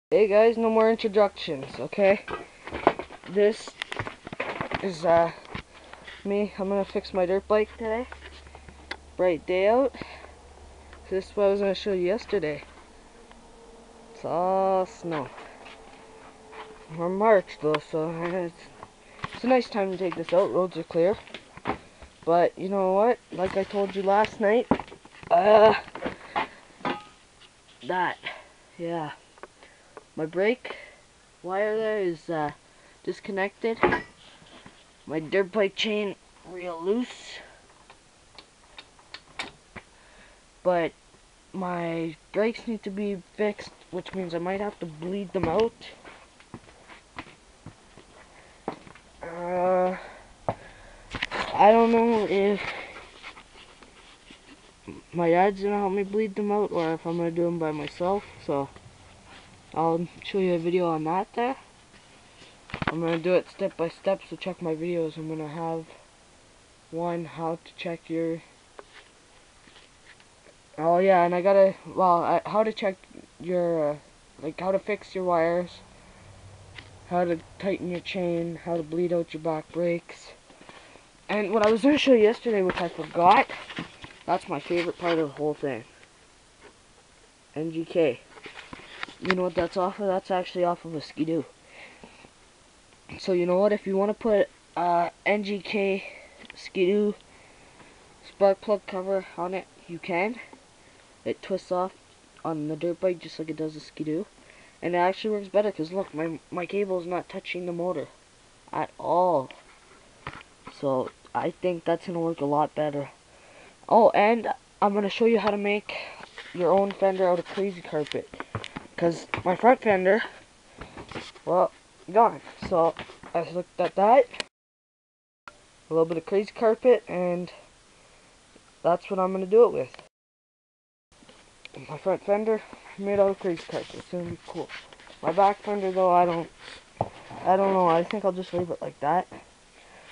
Hey guys, no more introductions, okay? This is me. I'm gonna fix my dirt bike today. Bright day out. This is what I was gonna show you yesterday. It's all snow. We're March though, so it's a nice time to take this out. Roads are clear. But you know what? Like I told you last night, yeah, my brake wire there is disconnected. My dirt bike chain real loose, but my brakes need to be fixed, which means I might have to bleed them out. I don't know if my dad's gonna help me bleed them out or if I'm gonna do them by myself, so I'll show you a video on that there. I'm gonna do it step by step, so check my videos. I'm gonna have one how to check your and I gotta how to check your like how to fix your wires, how to tighten your chain, how to bleed out your back brakes. And what I was gonna show you yesterday, which I forgot, that's my favorite part of the whole thing. NGK. You know what that's off of? That's actually off of a Skidoo. So you know what? If you want to put NGK Skidoo spark plug cover on it, you can. It twists off on the dirt bike just like it does the Skidoo. And it actually works better because look, my cable is not touching the motor at all. So I think that's going to work a lot better. Oh, and I'm going to show you how to make your own fender out of crazy carpet. Because my front fender, well, gone. So I looked at that, a little bit of crazy carpet, and that's what I'm going to do it with. My front fender made out of crazy carpet. It's going to be cool. My back fender though, I don't know. I think I'll just leave it like that.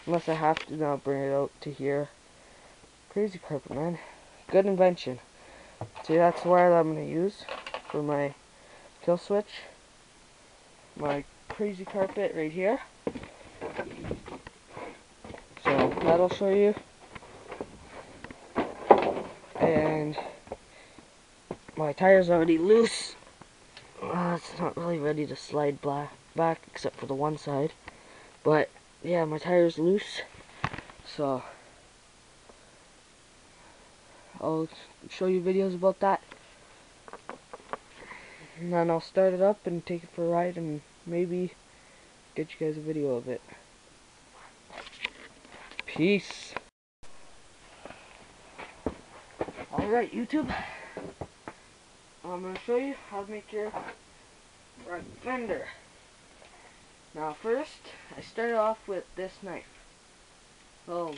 Unless I have to now bring it out to here. Crazy carpet, man. Good invention. See, that's the wire that I'm going to use for my kill switch. My crazy carpet right here. So that'll show you. And my tire's already loose. It's not really ready to slide back except for the one side. But yeah, my tire's loose. So I'll show you videos about that. And then I'll start it up and take it for a ride and maybe get you guys a video of it. Peace. Alright, YouTube. I'm going to show you how to make your front fender. Now first, I started off with this knife. Oh,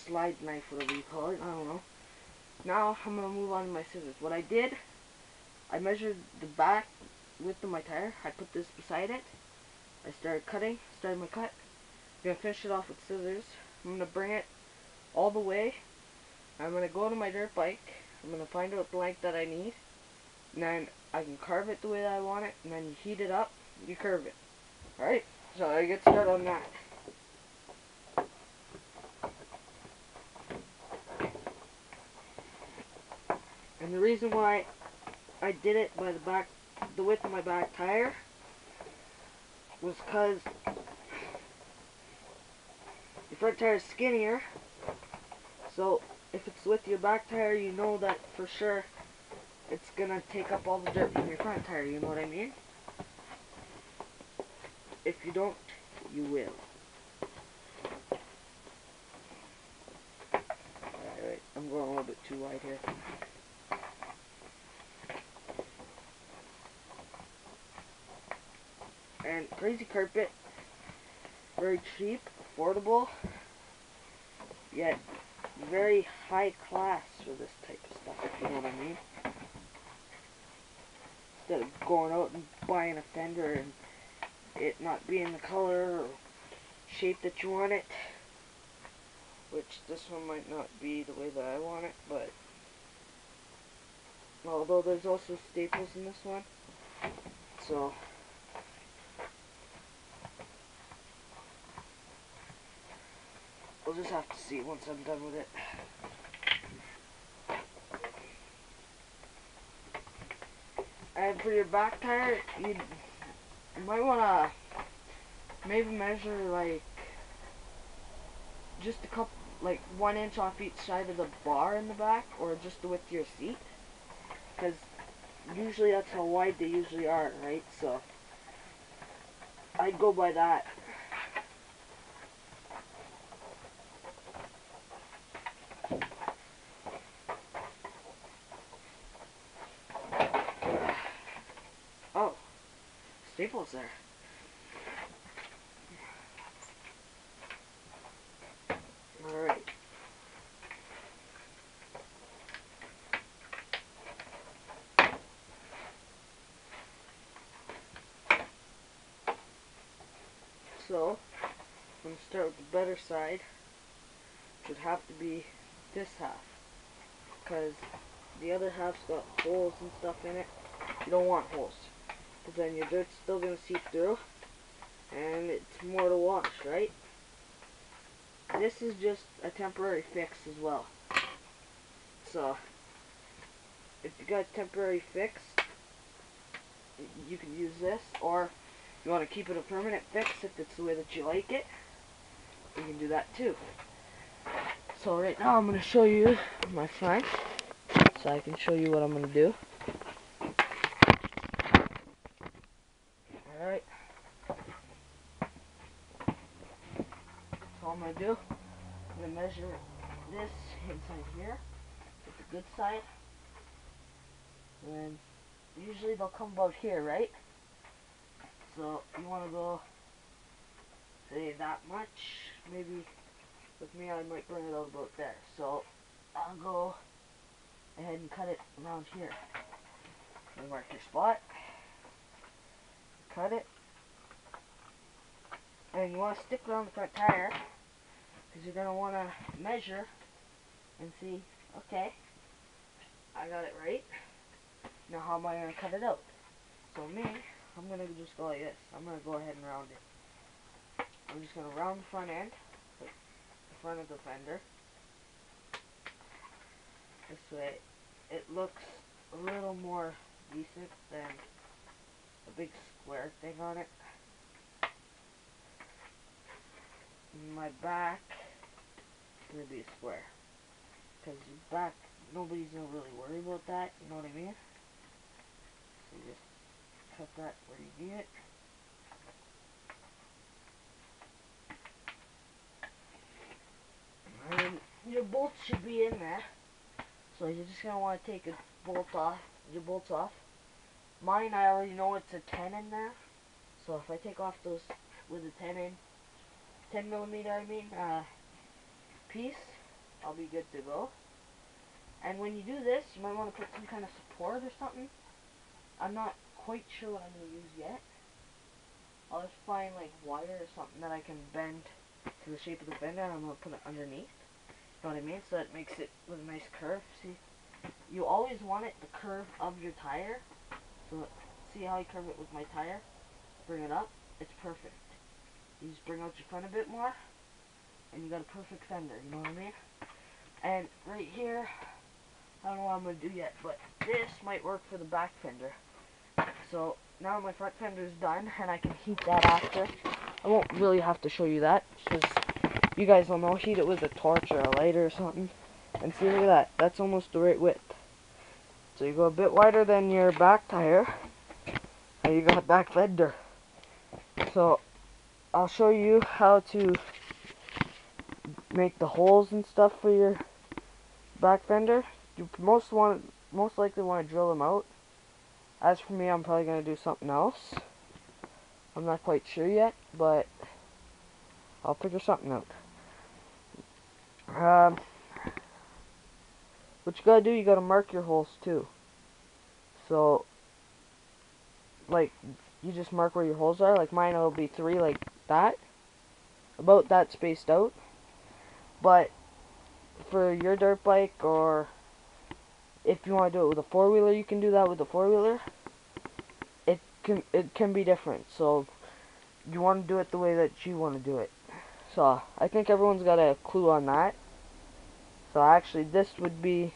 slide knife, whatever you call it, I don't know. Now I'm going to move on to my scissors. What I did, I measured the back width of my tire. I put this beside it. I started my cut. I'm going to finish it off with scissors. I'm going to bring it all the way. I'm going to go to my dirt bike. I'm going to find out the length that I need. And then I can carve it the way that I want it. And then you heat it up, you curve it. Alright, so I get started on that. And the reason why I did it by the width of my back tire was because your front tire is skinnier. So if it's with your back tire, you know that for sure it's gonna take up all the dirt from your front tire, you know what I mean? If you don't, you will. Alright, I'm going a little bit too wide here. And crazy carpet, very cheap, affordable, yet very high class for this type of stuff, if you know what I mean. Instead of going out and buying a fender and it not being the color or shape that you want it, which this one might not be the way that I want it, but although there's also staples in this one, So we'll just have to see once I'm done with it. And for your back tire, you might want to maybe measure like just a couple, like 1 inch off each side of the bar in the back, or just the width of your seat, because usually that's how wide they usually are, right? So I'd go by that. Oh, staples there. Alright. So, I'm going to start with the better side, which would have to be this half, because the other half's got holes and stuff in it. You don't want holes, because then your dirt's still going to seep through, and it's more to wash, right? This is just a temporary fix as well. So, if you got a temporary fix, you can use this, or if you want to keep it a permanent fix, if it's the way that you like it, you can do that too. So right now I'm going to show you my front, so I can show you what I'm going to do. Alright. So all I'm going to do, I'm going to measure this inside here with the good side. And usually they'll come about here, right? So you want to go, say, that much. Maybe with me I might bring it out about there. So I'll go ahead and cut it around here. You mark your spot, cut it, and you want to stick around the front tire, because you're going to want to measure and see, okay, I got it right. Now how am I going to cut it out? So me, I'm going to just go like this. I'm going to go ahead and round it. I'm just going to round the front end, like the front of the fender. This way it looks a little more decent than a big square thing on it. My back is going to be a square, because your back, nobody's going to really worry about that, you know what I mean? So you just cut that where you need it. And your bolts should be in there, so you're just going to want to take a bolt off, your bolts off. Mine, I already know it's a 10 in there, so if I take off those with a 10 millimeter, piece, I'll be good to go. And when you do this, you might want to put some kind of support or something. I'm not quite sure what I'm going to use yet. I'll just find like wire or something that I can bend to the shape of the fender, and I'm going to put it underneath. You know what I mean? So that makes it with a nice curve. See, you always want it the curve of your tire. So see how I curve it with my tire? Bring it up. It's perfect. You just bring out your front a bit more, and you got a perfect fender. You know what I mean? And right here, I don't know what I'm going to do yet, but this might work for the back fender. So now my front fender is done, and I can heat that after. I won't really have to show you that, because you guys will know. Heat it with a torch or a lighter or something. And see, look at that. That's almost the right width. So you go a bit wider than your back tire, and you got back fender. So I'll show you how to make the holes and stuff for your back fender. You most likely want to drill them out. As for me, I'm probably going to do something else. I'm not quite sure yet, but I'll figure something out. What you gotta do, you gotta mark your holes too. So, like, you just mark where your holes are. Like mine will be 3 like that. About that spaced out. But for your dirt bike, or if you want to do it with a 4-wheeler, you can do that with a 4-wheeler. can be different. So you want to do it the way that you want to do it. So I think everyone's got a clue on that. So actually this would be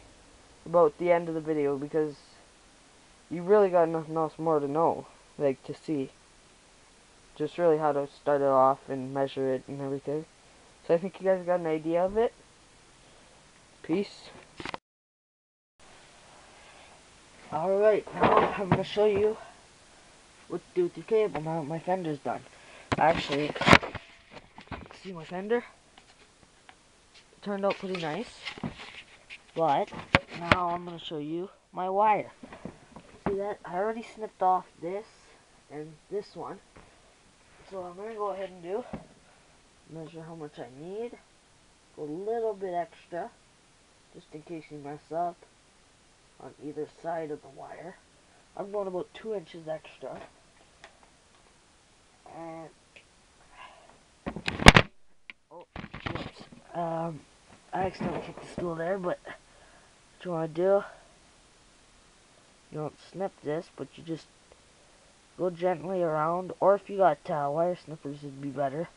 about the end of the video, because you really got nothing else more to know, like to see. Just really how to start it off and measure it and everything. So I think you guys got an idea of it. Peace. Alright, now I'm going to show you what to do with your cable now that my fender's done. Actually, see my fender? It turned out pretty nice. But now I'm going to show you my wire. See that? I already snipped off this and this one. So I'm going to go ahead and measure how much I need. Go a little bit extra, just in case you mess up on either side of the wire. I'm going about 2 inches extra. And oh, whoops. I accidentally hit the stool there, but what you want to do, you don't snip this, but you just go gently around, or if you got wire snippers, it'd be better.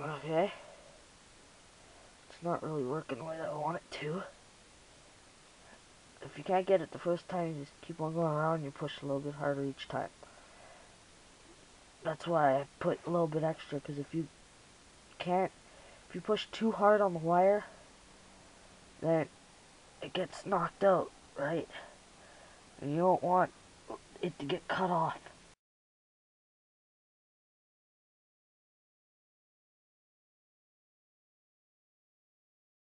Okay. It's not really working the way that I want it to. If you can't get it the first time, you just keep on going around and you push a little bit harder each time. That's why I put a little bit extra, because if you push too hard on the wire, then it gets knocked out, right? And you don't want it to get cut off.